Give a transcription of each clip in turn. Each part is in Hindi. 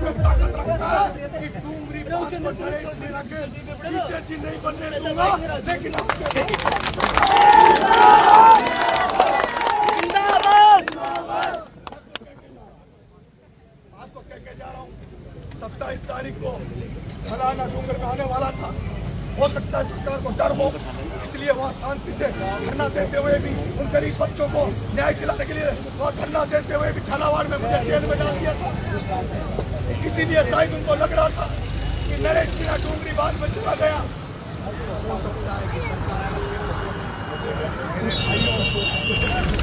में ताकत रखा है कि डूंगरी बात को नरेश मीणा के जीते जी नहीं बनने दूंगा। लेकिन आपको कह के जा रहा हूँ 27 तारीख को फलाना डूंगर में आने वाला था। हो सकता है सरकार को डर हो, इसलिए वहाँ शांति से धरना देते हुए भी उन गरीब बच्चों को न्याय दिलाने के लिए वहाँ धरना देते हुए भी झालावाड़ में मुझे जेल में डाल दिया था। इसीलिए शायद उनको लग रहा था कि नरेश मीणा डूंगरी बांध में चला गया। हो सकता है कि सरकार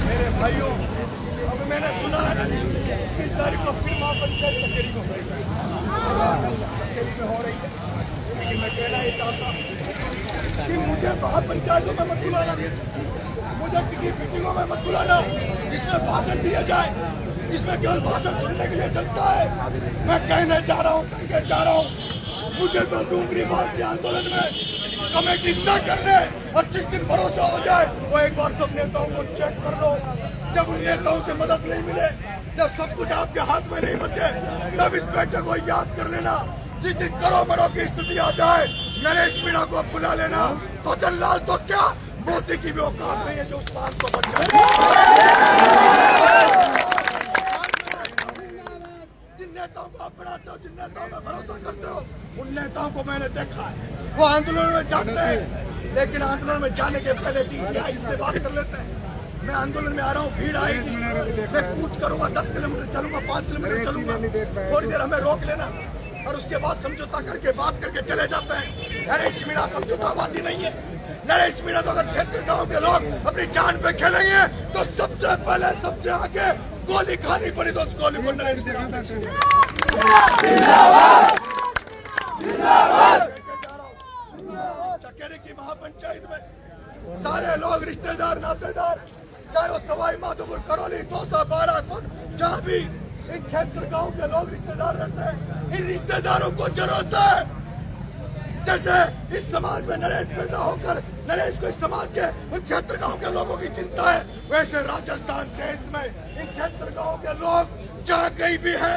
मेरे भाइयों अब मैंने सुना है 30 तारीख को फिर महापंचायत कचहरी में हो रही है। लेकिन मैं कहना ये चाहता हूँ कि मुझे महापंचायतों में मत बुलाना, मुझे किसी मीटिंगों में मत बुलाना जिसमें भाषण दिया जाए, जिसमें केवल भाषण सुनने के लिए चलता है। मैं कहने जा रहा हूँ मुझे तो डूंगरी बांध के आंदोलन में कमेटी न कर ले और जिस दिन भरोसा हो जाए वो एक बार सब नेताओं को चेक कर लो। जब उन नेताओं से मदद नहीं मिले, जब सब कुछ आपके हाथ में नहीं बचे, तब इस बैठक को याद कर लेना। जिस दिन करो मरो की स्थिति आ जाए नरेश मीणा को बुला लेना। भजन लाल तो क्या मोदी की भी औकात नहीं है जो उस बात को बच जाए। जिन नेताओं को आप बढ़ाते हो, जिन नेताओं में भरोसा करते हो, उन नेताओं को मैंने देखा है वो आंदोलन में जाते हैं, लेकिन आंदोलन में जाने के पहले DCI से बात कर लेते हैं। मैं आंदोलन में आ रहा हूँ, भीड़ आएगी, मैं कूच करूंगा, 10 किलोमीटर चलूंगा, 5 किलोमीटर चलूंगा, थोड़ी देर हमें रोक लेना और उसके बाद समझौता करके बात करके चले जाते हैं। नरेश मीणा समझौतावादी नहीं है। नरेश मीणा तो अगर क्षेत्र गांव के लोग अपनी जान पे खेलेंगे तो सबसे पहले सबसे आगे गोली खानी पड़ी तो उस गोली को नरेश मीणा। चकेरी की महापंचायत में सारे लोग रिश्तेदार नातेदार, चाहे वो सवाई माधोपुर, करौली, दौसा, बाराकोट, जहाँ भी इन क्षेत्र गांव के लोग रिश्तेदार रहते हैं, इन रिश्तेदारों को जरूरत है। जैसे इस समाज में नरेश पैदा होकर नरेश को इस समाज के उन क्षेत्र गांव के लोगों की चिंता है, वैसे राजस्थान देश में इन क्षेत्र गांव के लोग जहाँ कहीं भी है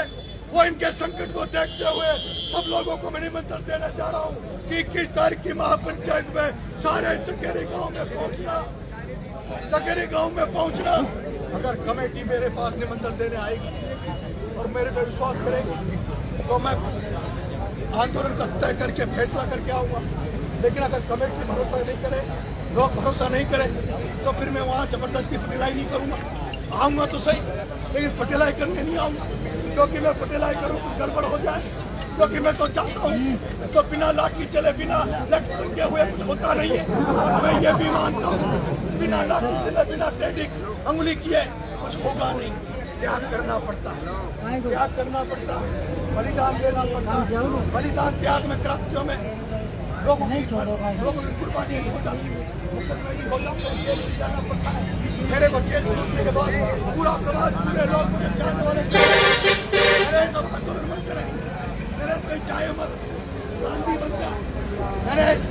वो इनके संकट को देखते हुए सब लोगों को मैं निमंत्रण देना चाह रहा हूँ कि 21 तारीख की महापंचायत में सारे चकेरी गांव में पहुँचना। चकेरी गांव में पहुँचना। अगर कमेटी मेरे पास निमंत्रण देने आएगी और मेरे पे विश्वास करेगी तो मैं आंदोलन का तय करके फैसला करके आऊंगा। लेकिन अगर कमेटी भरोसा नहीं करे, लोग भरोसा नहीं करें, तो फिर मैं वहाँ जबरदस्ती पटेलाई नहीं करूंगा। आऊंगा तो सही, लेकिन पटेलाई करने नहीं आऊंगा, क्योंकि मैं पटेलाई करूँ कुछ गड़बड़ हो जाए। क्योंकि मैं तो चाहता हूँ तो बिना लाठी चले, बिना लटकन के हुए कुछ होता नहीं है। मैं ये भी मानता हूँ बिना लाठी चले, बिना टेढ़ी अंगुली किए कुछ होगा नहीं। त्याग करना पड़ता है, त्याग करना पड़ता है, बलिदान देना पड़ता है। बलिदान त्याग में, क्रांतियों में लोगों की कुर्बानी हो जाती है, मुकदमे भी हो जाते हैं, जेल भी जाना पड़ता है। मेरे को जेल छूटने के बाद पूरा समाज, पूरे लोग मुझे चाहने वाले नरेश आंदोलन मत करें, नरेश कहीं चाहे मत, गांधी बन जा, नरेश